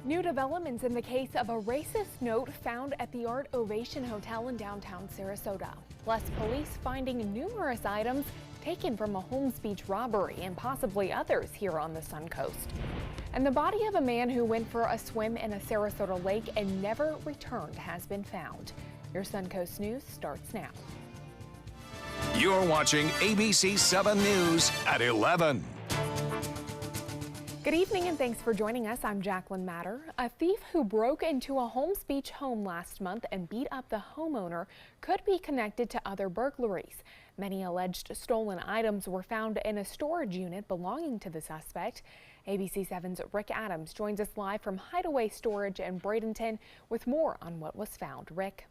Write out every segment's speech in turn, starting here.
New developments in the case of a racist note found at the Art Ovation Hotel in downtown Sarasota. Plus, police finding numerous items taken from a Holmes Beach robbery and possibly others here on the Sun Coast. And the body of a man who went for a swim in a Sarasota lake and never returned has been found. Your Sun Coast News starts now. You're watching ABC7 News at 11. Good evening and thanks for joining us. I'm Jacqueline Matter. A thief who broke into a Holmes Beach home last month and beat up the homeowner could be connected to other burglaries. Many alleged stolen items were found in a storage unit belonging to the suspect. ABC7's Rick Adams joins us live from Hideaway Storage in Bradenton with more on what was found. Rick.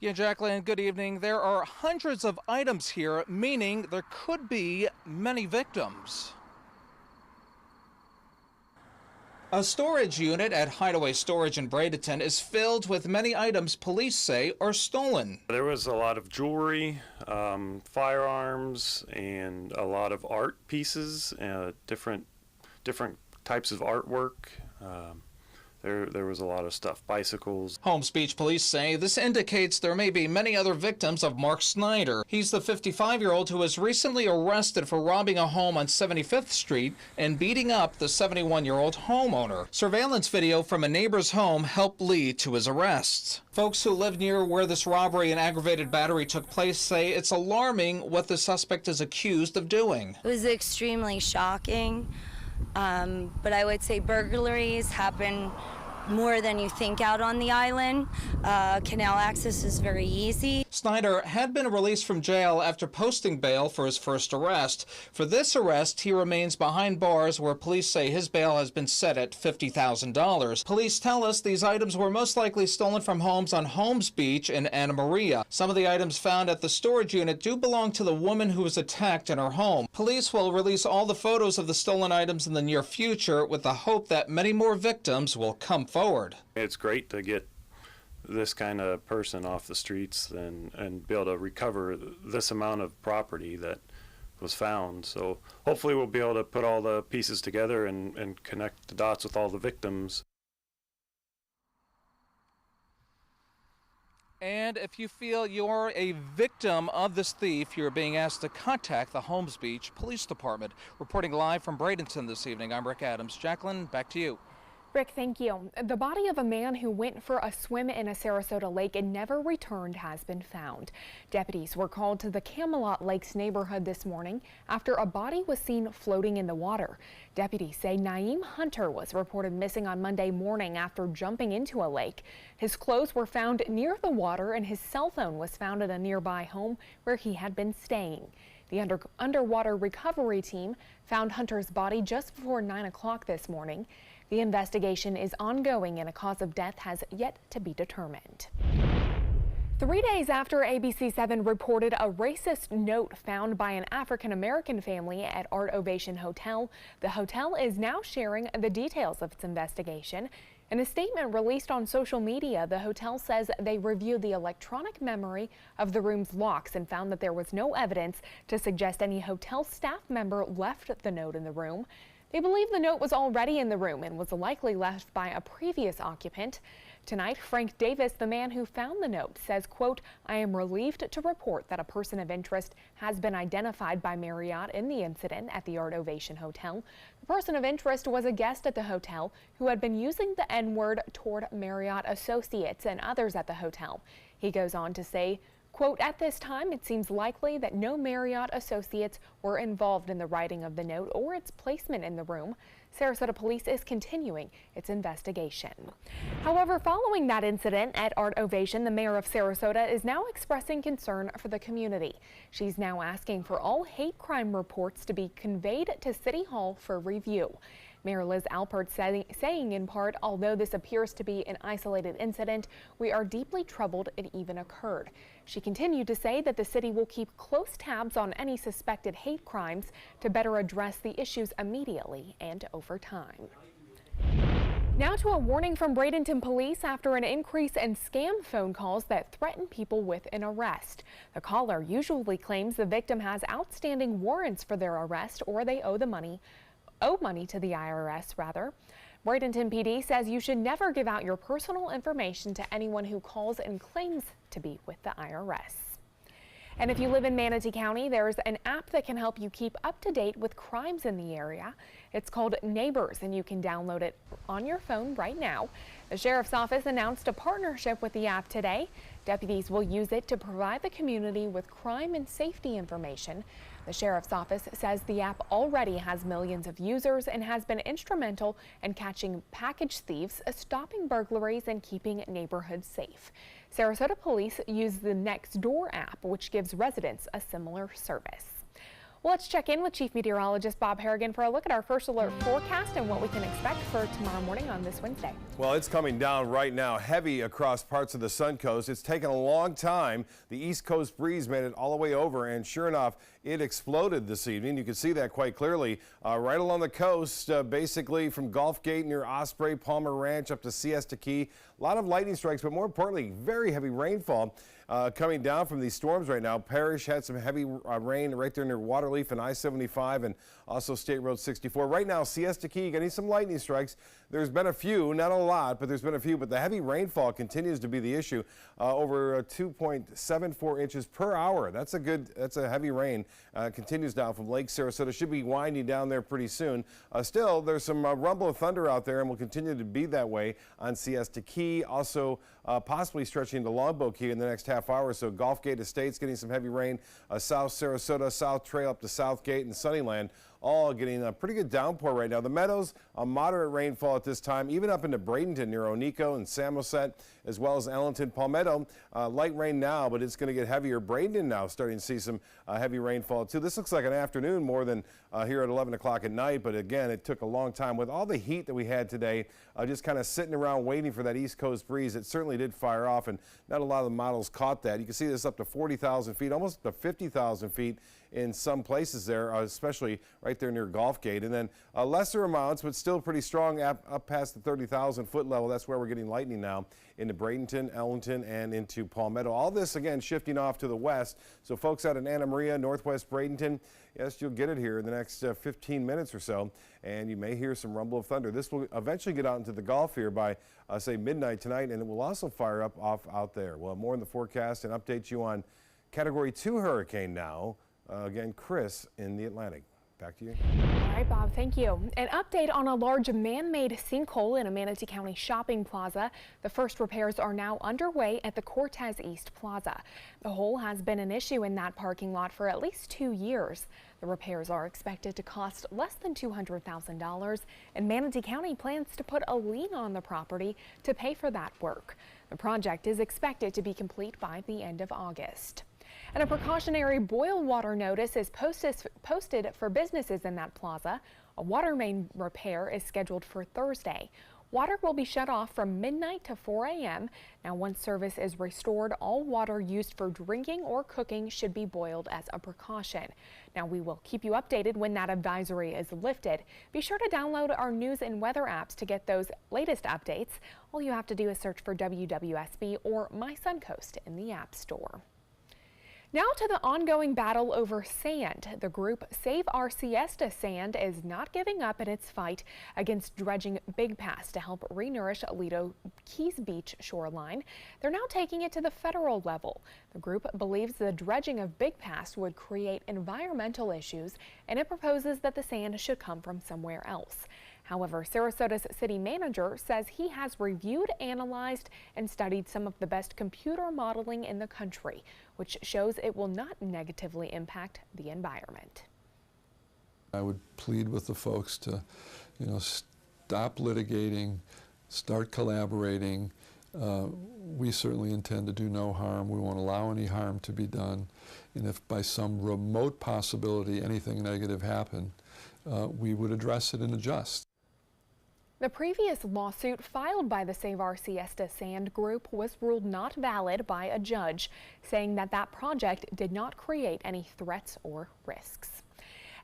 Yeah, Jacqueline, good evening. There are hundreds of items here, meaning there could be many victims. A storage unit at Hideaway Storage in Bradenton is filled with many items police say are stolen. There was a lot of jewelry, firearms, and a lot of art pieces, different types of artwork. There was a lot of stuff, bicycles. Holmes Beach police say this indicates there may be many other victims of Mark Snyder. He's the 55-year-old who was recently arrested for robbing a home on 75th Street and beating up the 71-year-old homeowner. Surveillance video from a neighbor's home helped lead to his arrest. Folks who live near where this robbery and aggravated battery took place say it's alarming what the suspect is accused of doing. It was extremely shocking. But I would say burglaries happen more than you think out on the island. Canal access is very easy. Snyder had been released from jail after posting bail for his first arrest. For this arrest, he remains behind bars where police say his bail has been set at $50,000. Police tell us these items were most likely stolen from homes on Holmes Beach and Anna Maria. Some of the items found at the storage unit do belong to the woman who was attacked in her home. Police will release all the photos of the stolen items in the near future with the hope that many more victims will come forward. It's great to get this kind of person off the streets and be able to recover this amount of property that was found. So hopefully we'll be able to put all the pieces together and connect the dots with all the victims. And if you feel you're a victim of this thief, you're being asked to contact the Holmes Beach Police Department. Reporting live from Bradenton this evening, I'm Rick Adams. Jacqueline, back to you. Rick, thank you. The body of a man who went for a swim in a Sarasota lake and never returned has been found. Deputies were called to the Camelot Lakes neighborhood this morning after a body was seen floating in the water. Deputies say Naeem Hunter was reported missing on Monday morning after jumping into a lake. His clothes were found near the water and his cell phone was found at a nearby home where he had been staying. The underwater recovery team found Hunter's body just before 9 o'clock this morning. The investigation is ongoing and a cause of death has yet to be determined. 3 days after ABC7 reported a racist note found by an African-American family at Art Ovation Hotel, the hotel is now sharing the details of its investigation. In a statement released on social media, the hotel says they reviewed the electronic memory of the room's locks and found that there was no evidence to suggest any hotel staff member left the note in the room. They believe the note was already in the room and was likely left by a previous occupant. Tonight, Frank Davis, the man who found the note, says, quote, "I am relieved to report that a person of interest has been identified by Marriott in the incident at the Art Ovation Hotel. The person of interest was a guest at the hotel who had been using the N-word toward Marriott associates and others at the hotel." He goes on to say, quote, "At this time, it seems likely that no Marriott associates were involved in the writing of the note or its placement in the room. Sarasota Police is continuing its investigation." However, following that incident at Art Ovation, the mayor of Sarasota is now expressing concern for the community. She's now asking for all hate crime reports to be conveyed to City Hall for review. Mayor Liz Alpert saying in part, "Although this appears to be an isolated incident, we are deeply troubled it even occurred." She continued to say that the city will keep close tabs on any suspected hate crimes to better address the issues immediately and over time. Now to a warning from Bradenton police after an increase in scam phone calls that threaten people with an arrest. The caller usually claims the victim has outstanding warrants for their arrest or they owe the money owe money to the IRS, rather. Bradenton PD says you should never give out your personal information to anyone who calls and claims to be with the IRS. And if you live in Manatee County, there's an app that can help you keep up to date with crimes in the area. It's called Neighbors, and you can download it on your phone right now. The Sheriff's Office announced a partnership with the app today. Deputies will use it to provide the community with crime and safety information. The Sheriff's Office says the app already has millions of users and has been instrumental in catching package thieves, stopping burglaries, and keeping neighborhoods safe. Sarasota Police use the Nextdoor app, which gives residents a similar service. Well, let's check in with Chief Meteorologist Bob Harrigan for a look at our first alert forecast and what we can expect for tomorrow morning on this Wednesday. Well, it's coming down right now, heavy across parts of the Sun Coast. It's taken a long time. The East Coast breeze made it all the way over, and sure enough, it exploded this evening. You can see that quite clearly right along the coast, basically from Gulf Gate near Osprey, Palmer Ranch up to Siesta Key. A lot of lightning strikes, but more importantly, very heavy rainfall coming down from these storms right now. Parrish had some heavy rain right there near Waterleaf and I-75 and also State Road 64. Right now, Siesta Key getting some lightning strikes. There's been a few, not a lot, but there's been a few. But the heavy rainfall continues to be the issue. Over 2.74 inches per hour. That's a heavy rain. Continues down from Lake Sarasota. Should be winding down there pretty soon. Still, there's some rumble of thunder out there and will continue to be that way on Siesta Key. Also, possibly stretching to Longboat Key in the next half hour. So Gulf Gate Estates getting some heavy rain. South Sarasota, South Trail up to Southgate and Sunnyland, all getting a pretty good downpour right now. The Meadows, a moderate rainfall at this time, even up into Bradenton near Onico and Samoset, as well as Allenton, Palmetto. Light rain now, but it's going to get heavier. Bradenton now starting to see some heavy rainfall too. This looks like an afternoon more than here at 11 o'clock at night, but again, it took a long time. With all the heat that we had today, just kind of sitting around waiting for that East Coast breeze, it certainly did fire off, and not a lot of the models caught that. You can see this up to 40,000 feet, almost up to 50,000 feet in some places there, especially right there near Gulf Gate. And then lesser amounts, but still pretty strong up past the 30,000 foot level. That's where we're getting lightning now into Bradenton, Ellington, and into Palmetto. All this, again, shifting off to the west. So folks out in Anna Maria, Northwest Bradenton, yes, you'll get it here in the next 15 minutes or so, and you may hear some rumble of thunder. This will eventually get out into the Gulf here by, say, midnight tonight, and it will also fire up off out there. We'll have more in the forecast and update you on Category 2 hurricane now. Again, Chris in the Atlantic. Back to you. All right, Bob, thank you. An update on a large man-made sinkhole in a Manatee County shopping plaza. The first repairs are now underway at the Cortez East Plaza. The hole has been an issue in that parking lot for at least 2 years. The repairs are expected to cost less than $200,000, and Manatee County plans to put a lien on the property to pay for that work. The project is expected to be complete by the end of August. And a precautionary boil water notice is posted for businesses in that plaza. A water main repair is scheduled for Thursday. Water will be shut off from midnight to 4 a.m. Now, once service is restored, all water used for drinking or cooking should be boiled as a precaution. Now, we will keep you updated when that advisory is lifted. Be sure to download our news and weather apps to get those latest updates. All you have to do is search for WWSB or My Suncoast in the App Store. Now to the ongoing battle over sand. The group Save Our Siesta Sand is not giving up in its fight against dredging Big Pass to help re-nourish Lido Keys Beach shoreline. They're now taking it to the federal level. The group believes the dredging of Big Pass would create environmental issues, and it proposes that the sand should come from somewhere else. However, Sarasota's city manager says he has reviewed, analyzed, and studied some of the best computer modeling in the country, which shows it will not negatively impact the environment. I would plead with the folks to, stop litigating, start collaborating. We certainly intend to do no harm. We won't allow any harm to be done. And if by some remote possibility anything negative happened, we would address it and adjust. The previous lawsuit filed by the Save Our Siesta Sand Group was ruled not valid by a judge, saying that that project did not create any threats or risks.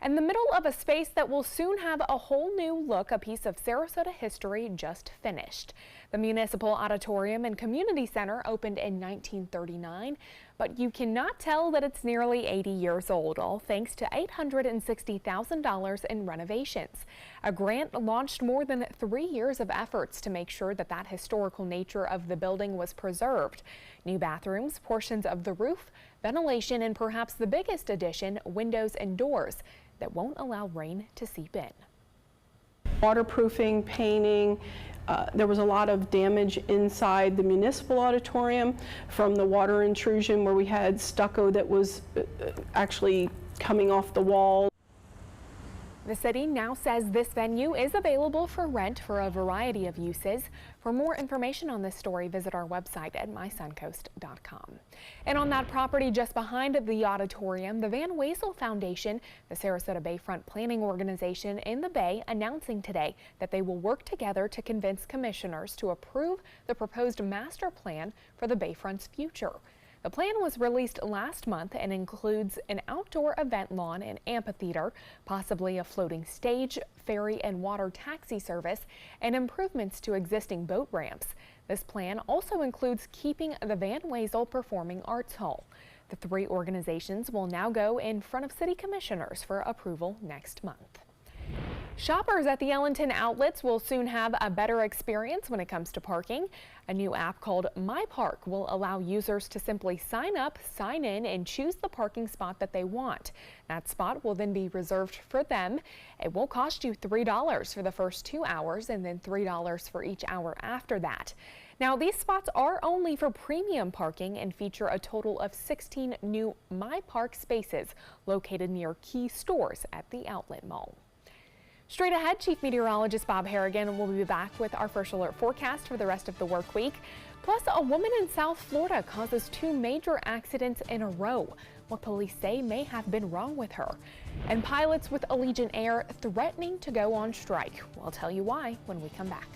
In the middle of a space that will soon have a whole new look, a piece of Sarasota history just finished. The Municipal Auditorium and Community Center opened in 1939, but you cannot tell that it's nearly 80 years old, all thanks to $860,000 in renovations. A grant launched more than 3 years of efforts to make sure that that historical nature of the building was preserved. New bathrooms, portions of the roof, ventilation, and perhaps the biggest addition, windows and doors that won't allow rain to seep in. Waterproofing, painting. There was a lot of damage inside the municipal auditorium from the water intrusion where we had stucco that was actually coming off the wall. The city now says this venue is available for rent for a variety of uses. For more information on this story, visit our website at mysuncoast.com. And on that property just behind the auditorium, the Van Wezel Foundation, the Sarasota Bayfront planning organization in the Bay, announcing today that they will work together to convince commissioners to approve the proposed master plan for the Bayfront's future. The plan was released last month and includes an outdoor event lawn and amphitheater, possibly a floating stage, ferry and water taxi service, and improvements to existing boat ramps. This plan also includes keeping the Van Wezel Performing Arts Hall. The three organizations will now go in front of city commissioners for approval next month. Shoppers at the Ellenton outlets will soon have a better experience when it comes to parking. A new app called My Park will allow users to simply sign up, sign in, and choose the parking spot that they want. That spot will then be reserved for them. It will cost you $3 for the first 2 hours and then $3 for each hour after that. Now, these spots are only for premium parking and feature a total of 16 new My Park spaces located near key stores at the outlet mall. Straight ahead, Chief Meteorologist Bob Harrigan will be back with our first alert forecast for the rest of the work week. Plus, a woman in South Florida causes 2 major accidents in a row. What police say may have been wrong with her. And pilots with Allegiant Air threatening to go on strike. We'll tell you why when we come back.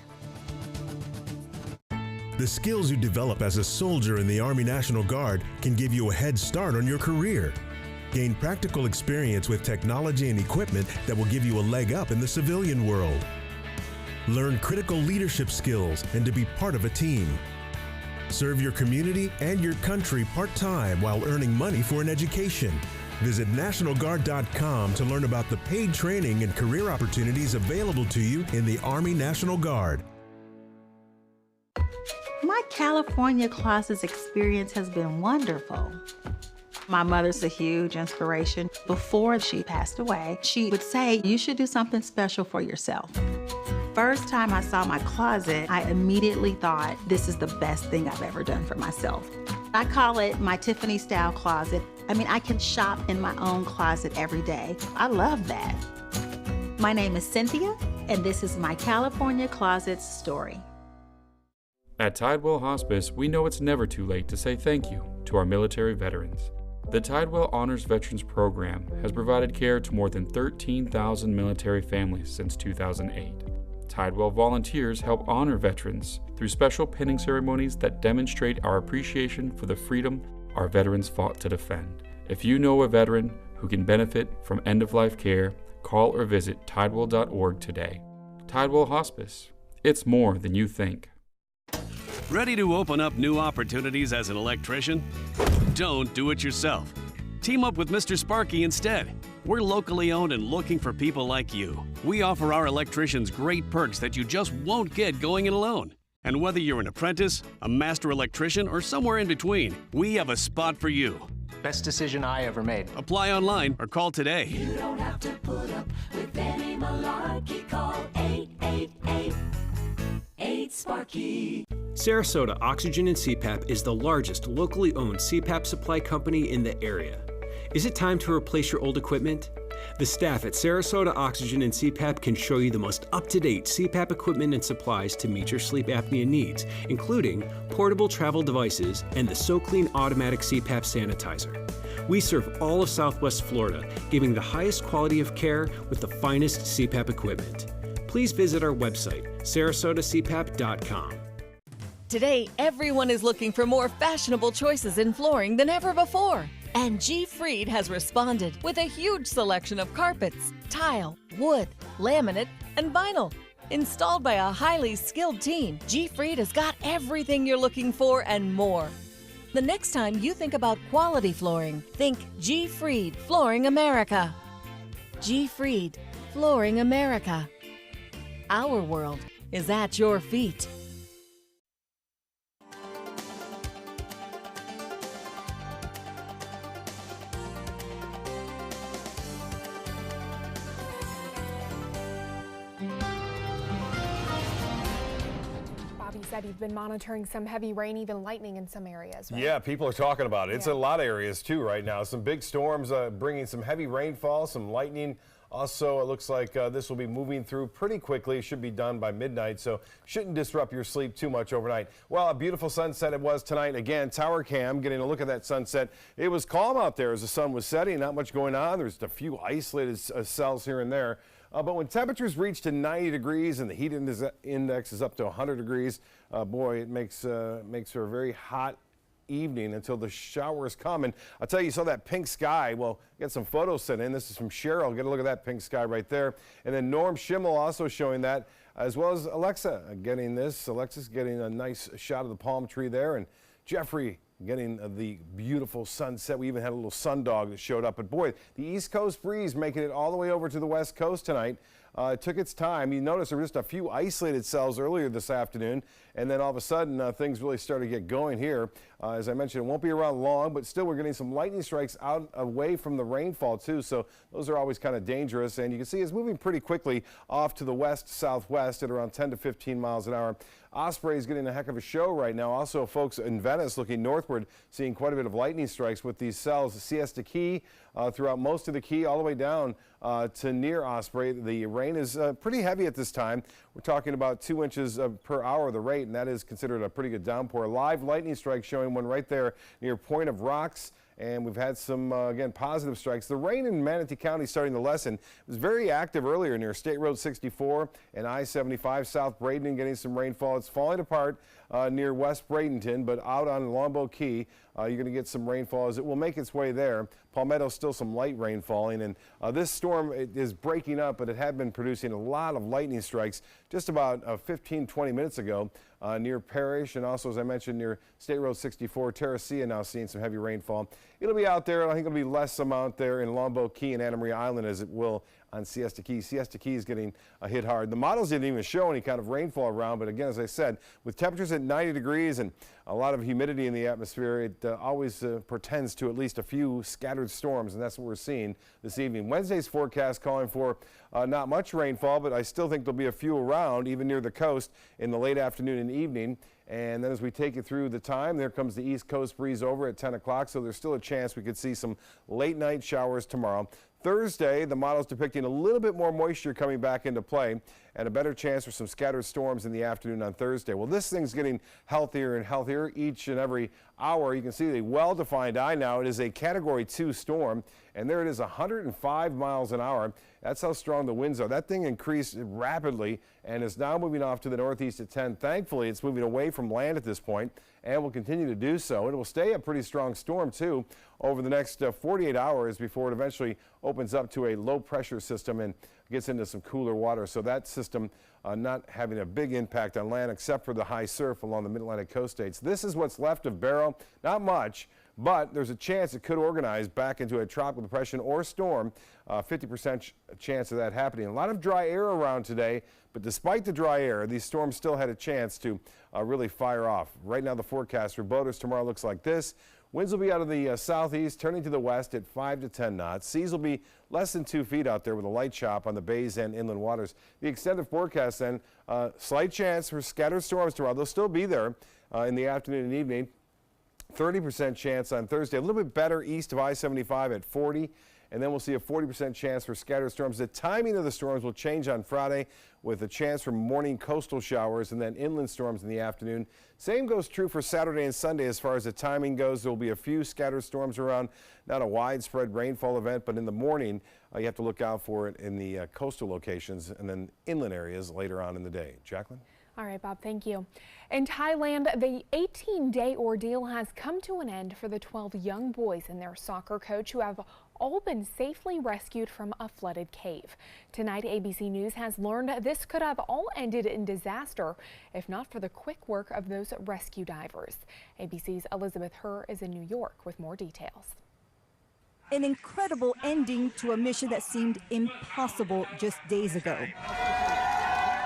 The skills you develop as a soldier in the Army National Guard can give you a head start on your career. Gain practical experience with technology and equipment that will give you a leg up in the civilian world. Learn critical leadership skills and to be part of a team. Serve your community and your country part-time while earning money for an education. Visit NationalGuard.com to learn about the paid training and career opportunities available to you in the Army National Guard. My California Closets experience has been wonderful. My mother's a huge inspiration. Before she passed away, she would say, you should do something special for yourself. First time I saw my closet, I immediately thought, this is the best thing I've ever done for myself. I call it my Tiffany style closet. I mean, I can shop in my own closet every day. I love that. My name is Cynthia, and this is my California Closets story. At Tidewell Hospice, we know it's never too late to say thank you to our military veterans. The Tidewell Honors Veterans Program has provided care to more than 13,000 military families since 2008. Tidewell volunteers help honor veterans through special pinning ceremonies that demonstrate our appreciation for the freedom our veterans fought to defend. If you know a veteran who can benefit from end-of-life care, call or visit tidewell.org today. Tidewell Hospice. It's more than you think. Ready to open up new opportunities as an electrician? Don't do it yourself. Team up with Mr. Sparky instead. We're locally owned and looking for people like you. We offer our electricians great perks that you just won't get going it alone. And whether you're an apprentice, a master electrician, or somewhere in between, we have a spot for you. Best decision I ever made. Apply online or call today. You don't have to put up with any malarkey. Call 888-8-SPARKY. Sarasota Oxygen and CPAP is the largest locally owned CPAP supply company in the area. Is it time to replace your old equipment? The staff at Sarasota Oxygen and CPAP can show you the most up-to-date CPAP equipment and supplies to meet your sleep apnea needs, including portable travel devices and the SoClean automatic CPAP sanitizer. We serve all of Southwest Florida, giving the highest quality of care with the finest CPAP equipment. Please visit our website, sarasotacpap.com. Today, everyone is looking for more fashionable choices in flooring than ever before. And G. Fried has responded with a huge selection of carpets, tile, wood, laminate, and vinyl. Installed by a highly skilled team, G. Fried has got everything you're looking for and more. The next time you think about quality flooring, think G. Fried Flooring America. G. Fried Flooring America. Our world is at your feet. Said you've been monitoring some heavy rain, even lightning in some areas, right? Yeah, people are talking about it. It's a lot of areas too right now. Some big storms bringing some heavy rainfall, some lightning. Also, it looks like this will be moving through pretty quickly. It should be done by midnight, so shouldn't disrupt your sleep too much overnight. Well, a beautiful sunset it was tonight. Again, tower cam, getting a look at that sunset. It was calm out there as the sun was setting, not much going on. There's a few isolated cells here and there. But when temperatures reach to 90 degrees and the heat index is up to 100 degrees, boy, it makes for a very hot evening until the showers come. And I'll tell you, you saw that pink sky. Well, get some photos sent in. This is from Cheryl. Get a look at that pink sky right there. And then Norm Schimmel also showing that, as well as Alexa getting this. Alexa's getting a nice shot of the palm tree there. And Jeffrey getting the beautiful sunset. We even had a little sundog that showed up. But boy, the East Coast breeze making it all the way over to the West Coast tonight. It took its time. You notice there were just a few isolated cells earlier this afternoon, and then all of a sudden things really started to get going here. As I mentioned, it won't be around long, but still we're getting some lightning strikes out away from the rainfall too, so those are always kind of dangerous. And you can see it's moving pretty quickly off to the west-southwest at around 10 to 15 miles an hour. Osprey is getting a heck of a show right now. Also, folks in Venice looking northward, seeing quite a bit of lightning strikes with these cells. Siesta Key, throughout most of the Key, all the way down to near Osprey. The rain is pretty heavy at this time. We're talking about 2 inches per hour the rate, and that is considered a pretty good downpour. Live lightning strike showing one right there near Point of Rocks. And we've had some, again, positive strikes. The rain in Manatee County starting to lessen. It was very active earlier near State Road 64 and I-75 South Bradenton getting some rainfall. It's falling apart near West Bradenton, but out on Longbow Key, you're going to get some rainfall as it will make its way there. Palmetto, still some light rain falling. And this storm is breaking up, but it had been producing a lot of lightning strikes just about 15, 20 minutes ago near Parrish, and also, as I mentioned, near State Road 64. Terracea now seeing some heavy rainfall. It'll be out there. I think it'll be less amount there in Longbow Key and Anna Maria Island as it will on Siesta Key. Siesta Key is getting hit hard. The models didn't even show any kind of rainfall around, but again, as I said, with temperatures at 90 degrees and a lot of humidity in the atmosphere, it always portends to at least a few scattered storms, and that's what we're seeing this evening. Wednesday's forecast calling for not much rainfall, but I still think there'll be a few around, even near the coast in the late afternoon and evening. And then as we take you through the time, there comes the East Coast breeze over at 10 o'clock, so there's still a chance we could see some late night showers tomorrow. Thursday, the model's depicting a little bit more moisture coming back into play and a better chance for some scattered storms in the afternoon on Thursday. Well, this thing's getting healthier and healthier each and every hour. You can see the well-defined eye now. It is a Category 2 storm, and there it is, 105 miles an hour. That's how strong the winds are. That thing increased rapidly and is now moving off to the northeast at 10. Thankfully, it's moving away from land at this point and will continue to do so. It will stay a pretty strong storm, too, over the next 48 hours before it eventually opens up to a low-pressure system and gets into some cooler water. So that system not having a big impact on land except for the high surf along the mid-Atlantic coast states. This is what's left of Beryl. Not much, but there's a chance it could organize back into a tropical depression or storm. 50% chance of that happening. A lot of dry air around today, but despite the dry air, these storms still had a chance to really fire off. Right now, the forecast for boaters tomorrow looks like this. Winds will be out of the southeast, turning to the west at 5 to 10 knots. Seas will be less than 2 feet out there with a light chop on the bays and inland waters. The extended forecast then, slight chance for scattered storms tomorrow. They'll still be there in the afternoon and evening. 30% chance on Thursday, a little bit better east of I-75 at 40. And then we'll see a 40% chance for scattered storms. The timing of the storms will change on Friday with a chance for morning coastal showers and then inland storms in the afternoon. Same goes true for Saturday and Sunday as far as the timing goes. There will be a few scattered storms around, not a widespread rainfall event, but in the morning you have to look out for it in the coastal locations and then inland areas later on in the day. Jacqueline? All right, Bob, thank you. In Thailand, the 18-day ordeal has come to an end for the 12 young boys and their soccer coach who have all been safely rescued from a flooded cave. Tonight, ABC News has learned this could have all ended in disaster if not for the quick work of those rescue divers. ABC's Elizabeth Herr is in New York with more details. An incredible ending to a mission that seemed impossible just days ago.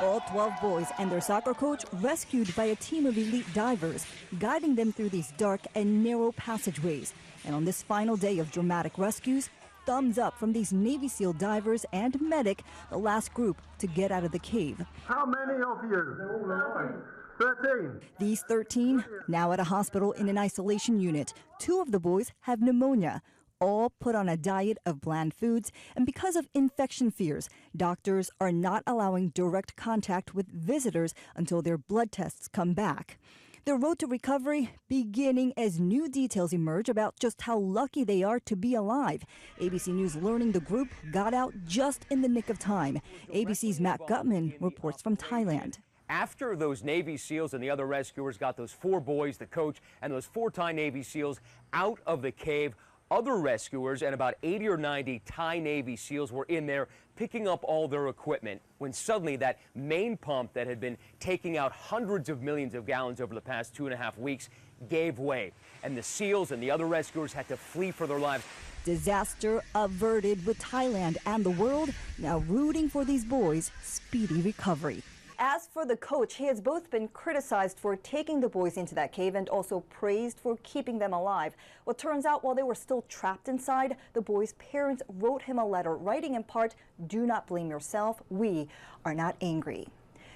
All 12 boys and their soccer coach rescued by a team of elite divers, guiding them through these dark and narrow passageways. And on this final day of dramatic rescues, thumbs up from these Navy SEAL divers and medic, the last group to get out of the cave. How many of you? 13. These 13 now at a hospital in an isolation unit. 2 of the boys have pneumonia. All put on a diet of bland foods, and because of infection fears, doctors are not allowing direct contact with visitors until their blood tests come back. Their road to recovery beginning as new details emerge about just how lucky they are to be alive. ABC News learning the group got out just in the nick of time. ABC's Matt Gutman reports from Thailand. After those Navy SEALs and the other rescuers got those 4 boys, the coach, and those 4 Thai Navy SEALs out of the cave, other rescuers and about 80 or 90 Thai Navy SEALs were in there picking up all their equipment when suddenly that main pump that had been taking out hundreds of millions of gallons over the past 2.5 weeks gave way, and the SEALs and the other rescuers had to flee for their lives. Disaster averted, with Thailand and the world now rooting for these boys' speedy recovery. As for the coach, he has both been criticized for taking the boys into that cave and also praised for keeping them alive. Well, turns out while they were still trapped inside, the boys' parents wrote him a letter writing in part, "Do not blame yourself. We are not angry."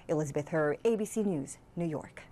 Elizabeth Herr, ABC News, New York.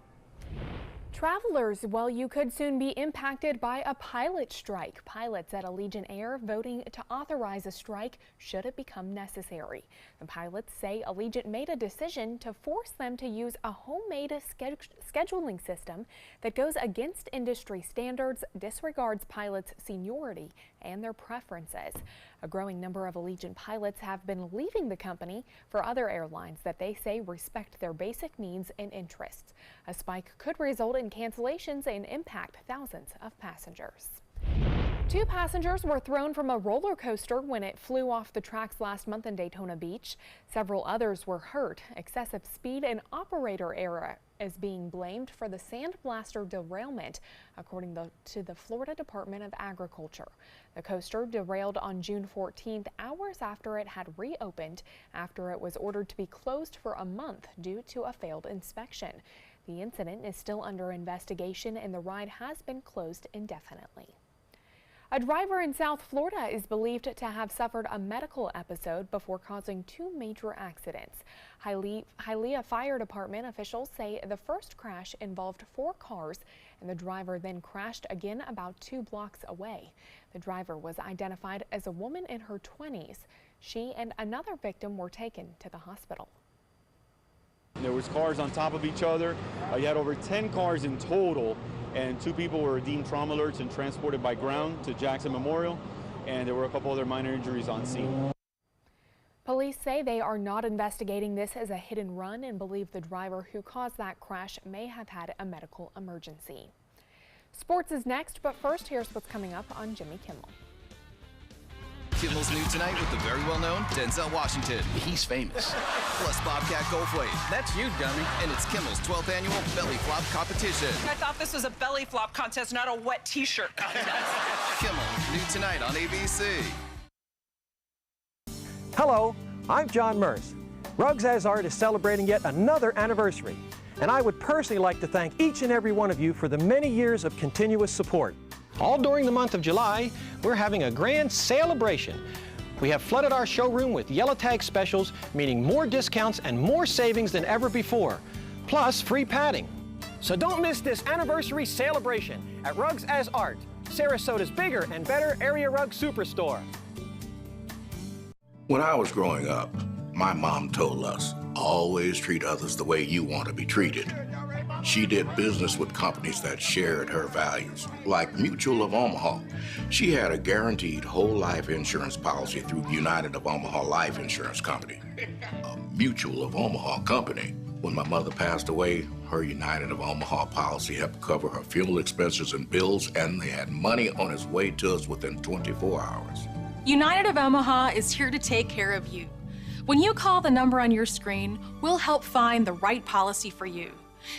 Travelers, well, you could soon be impacted by a pilot strike. Pilots at Allegiant Air voting to authorize a strike should it become necessary. The pilots say Allegiant made a decision to force them to use a homemade scheduling system that goes against industry standards, disregards pilots' seniority and their preferences. A growing number of Allegiant pilots have been leaving the company for other airlines that they say respect their basic needs and interests. A spike could result in cancellations and impact thousands of passengers. 2 passengers were thrown from a roller coaster when it flew off the tracks last month in Daytona Beach. Several others were hurt. Excessive speed and operator error is being blamed for the sandblaster derailment, according to the Florida Department of Agriculture. The coaster derailed on June 14th, hours after it had reopened, after it was ordered to be closed for a month due to a failed inspection. The incident is still under investigation and the ride has been closed indefinitely. A driver in South Florida is believed to have suffered a medical episode before causing 2 major accidents. Hialeah Fire Department officials say the first crash involved 4 cars and the driver then crashed again about 2 blocks away. The driver was identified as a woman in her 20s. She and another victim were taken to the hospital. There was cars on top of each other. You had over 10 cars in total, and 2 people were deemed trauma alerts and transported by ground to Jackson Memorial, and there were a couple other minor injuries on scene. Police say they are not investigating this as a hit and run and believe the driver who caused that crash may have had a medical emergency. Sports is next, but first here's what's coming up on Jimmy Kimmel. Kimmel's new tonight with the very well-known Denzel Washington. He's famous. Plus Bobcat Goldthwait. That's you, dummy. And it's Kimmel's 12th annual belly flop competition. I thought this was a belly flop contest, not a wet t-shirt contest. Kimmel, new tonight on ABC. Hello, I'm John Merce. Rugs As Art is celebrating yet another anniversary, and I would personally like to thank each and every one of you for the many years of continuous support. All during the month of July, we're having a grand celebration. We have flooded our showroom with yellow tag specials, meaning more discounts and more savings than ever before, plus free padding. So don't miss this anniversary celebration at Rugs As Art, Sarasota's bigger and better area rug superstore. When I was growing up, my mom told us, always treat others the way you want to be treated. She did business with companies that shared her values, like Mutual of Omaha. She had a guaranteed whole life insurance policy through United of Omaha Life Insurance Company. a Mutual of Omaha company. When my mother passed away, her United of Omaha policy helped cover her funeral expenses and bills, and they had money on its way to us within 24 hours. United of Omaha is here to take care of you. When you call the number on your screen, we'll help find the right policy for you.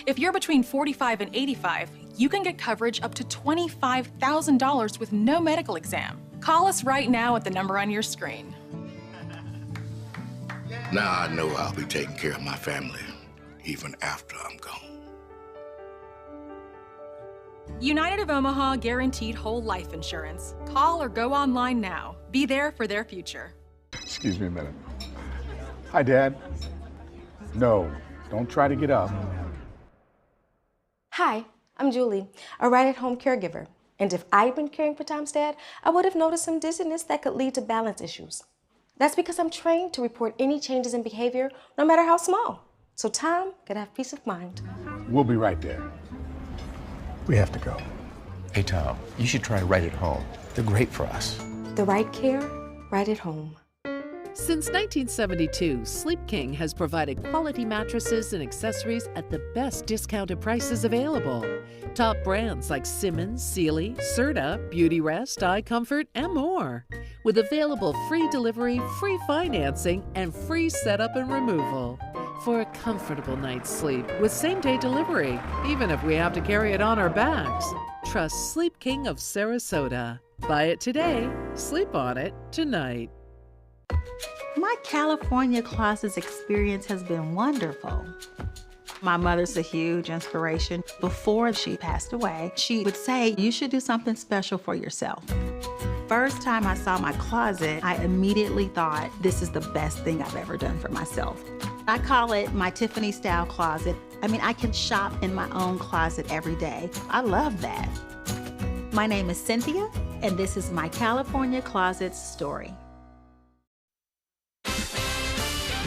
If you're between 45 and 85, you can get coverage up to $25,000 with no medical exam. Call us right now at the number on your screen. Now I know I'll be taking care of my family even after I'm gone. United of Omaha guaranteed whole life insurance. Call or go online now. Be there for their future. Excuse me a minute. Hi, Dad. No, don't try to get up. Hi, I'm Julie, a right-at-home caregiver. And if I'd been caring for Tom's dad, I would have noticed some dizziness that could lead to balance issues. That's because I'm trained to report any changes in behavior, no matter how small, so Tom could have peace of mind. We'll be right there. We have to go. Hey, Tom, you should try Right at Home. They're great for us. The right care, right at home. Since 1972, Sleep King has provided quality mattresses and accessories at the best discounted prices available. Top brands like Simmons, Sealy, Serta, Beautyrest, iComfort, and more. With available free delivery, free financing, and free setup and removal. For a comfortable night's sleep with same-day delivery, even if we have to carry it on our backs. Trust Sleep King of Sarasota. Buy it today, sleep on it tonight. My California closets experience has been wonderful. My mother's a huge inspiration. Before she passed away, she would say, you should do something special for yourself. First time I saw my closet, I immediately thought, this is the best thing I've ever done for myself. I call it my Tiffany style closet. I mean, I can shop in my own closet every day. I love that. My name is Cynthia, and this is my California closet's story.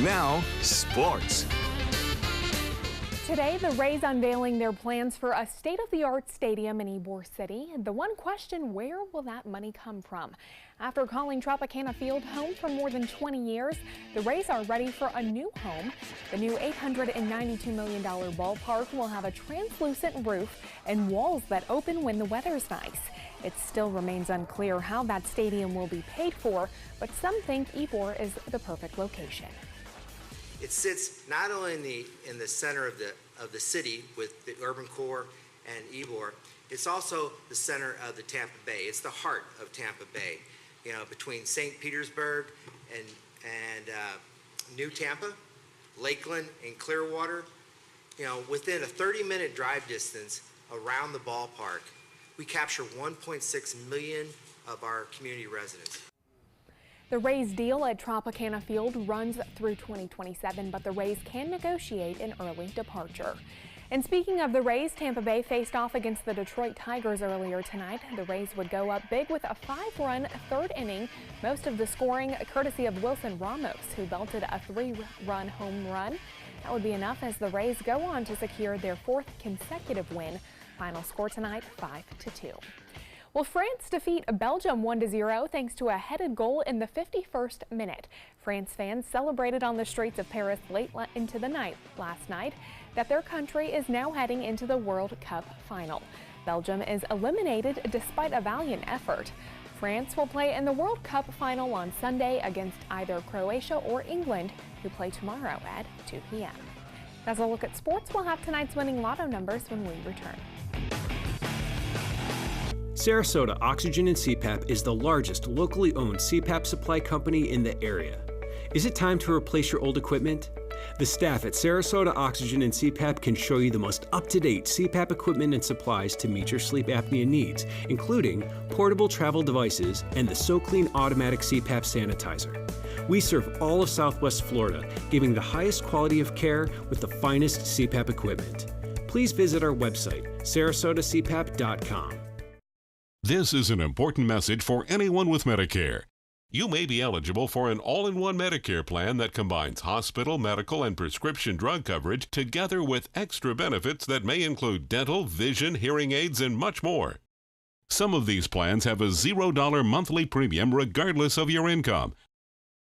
Now, sports. Today, the Rays unveiling their plans for a state-of-the-art stadium in Ybor City. The one question, where will that money come from? After calling Tropicana Field home for more than 20 years, the Rays are ready for a new home. The new $892 million ballpark will have a translucent roof and walls that open when the weather's nice. It still remains unclear how that stadium will be paid for, but some think Ybor is the perfect location. It sits not only in the center of the city with the urban core and Ybor, it's also the center of the Tampa Bay. It's the heart of Tampa Bay, you know, between St. Petersburg and New Tampa, Lakeland, and Clearwater. You know, within a 30-minute drive distance around the ballpark, we capture 1.6 million of our community residents. The Rays deal at Tropicana Field runs through 2027, but the Rays can negotiate an early departure. And speaking of the Rays, Tampa Bay faced off against the Detroit Tigers earlier tonight. The Rays would go up big with a 5-run third inning, most of the scoring courtesy of Wilson Ramos, who belted a 3-run home run. That would be enough as the Rays go on to secure their 4th consecutive win. Final score tonight, 5-2. Well, France defeat Belgium 1-0 thanks to a headed goal in the 51st minute. France fans celebrated on the streets of Paris late into the night last night that their country is now heading into the World Cup final. Belgium is eliminated despite a valiant effort. France will play in the World Cup final on Sunday against either Croatia or England, who play tomorrow at 2 p.m. As a look at sports, we'll have tonight's winning lotto numbers when we return. Sarasota Oxygen and CPAP is the largest locally owned CPAP supply company in the area. Is it time to replace your old equipment? The staff at Sarasota Oxygen and CPAP can show you the most up-to-date CPAP equipment and supplies to meet your sleep apnea needs, including portable travel devices and the SoClean automatic CPAP sanitizer. We serve all of Southwest Florida, giving the highest quality of care with the finest CPAP equipment. Please visit our website, sarasotacpap.com. This is an important message for anyone with Medicare. You may be eligible for an all-in-one Medicare plan that combines hospital, medical, and prescription drug coverage together with extra benefits that may include dental, vision, hearing aids, and much more. Some of these plans have a $0 monthly premium regardless of your income.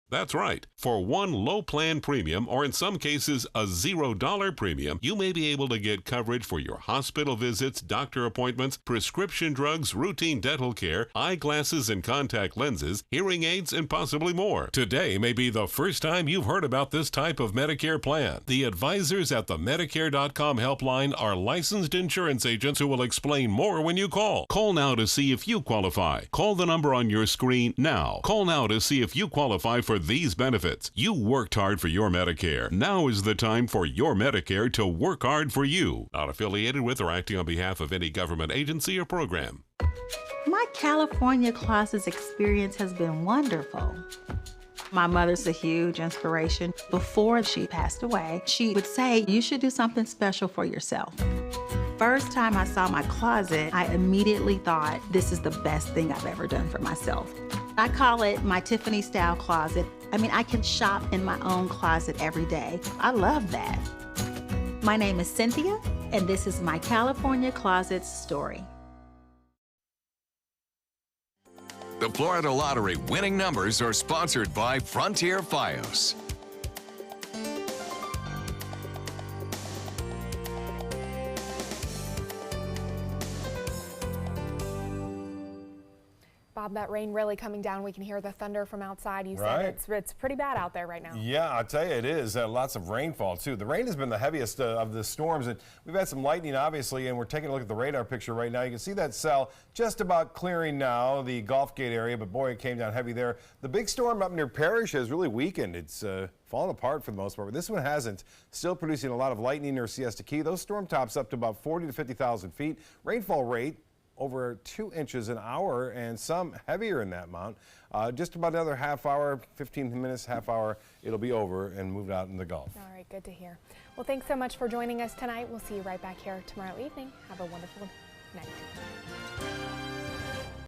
That's right. For one low plan premium, or in some cases a $0 premium, you may be able to get coverage for your hospital visits, doctor appointments, prescription drugs, routine dental care, eyeglasses and contact lenses, hearing aids, and possibly more. Today may be the first time you've heard about this type of Medicare plan. The advisors at the Medicare.com helpline are licensed insurance agents who will explain more when you call. Call now to see if you qualify. Call the number on your screen now. Call now to see if you qualify for these benefits. You worked hard for your Medicare. Now is the time for your Medicare to work hard for you. Not affiliated with or acting on behalf of any government agency or program. My California closets experience has been wonderful. My mother's a huge inspiration. Before she passed away, she would say, you should do something special for yourself. First time I saw my closet, I immediately thought, this is the best thing I've ever done for myself. I call it my Tiffany style closet. I mean, I can shop in my own closet every day. I love that. My name is Cynthia, and this is my California Closets story. The Florida Lottery winning numbers are sponsored by Frontier Fios. Bob, that rain really coming down. We can hear the thunder from outside. You Right. said it's pretty bad out there right now. Yeah, I'll tell you, it is. Lots of rainfall, too. The rain has been the heaviest of the storms, and we've had some lightning, obviously, and we're taking a look at the radar picture right now. You can see that cell just about clearing now, the Gulf Gate area, but boy, it came down heavy there. The big storm up near Parrish has really weakened. It's fallen apart for the most part, but this one hasn't. Still producing a lot of lightning near Siesta Key. Those storm tops up to about 40 to 50,000 feet. Rainfall rate over 2 inches an hour, and some heavier in that amount. Just about another half hour, 15 minutes, half hour, it'll be over and moved out in the Gulf. All right, good to hear. Well, thanks so much for joining us tonight. We'll see you right back here tomorrow evening. Have a wonderful night.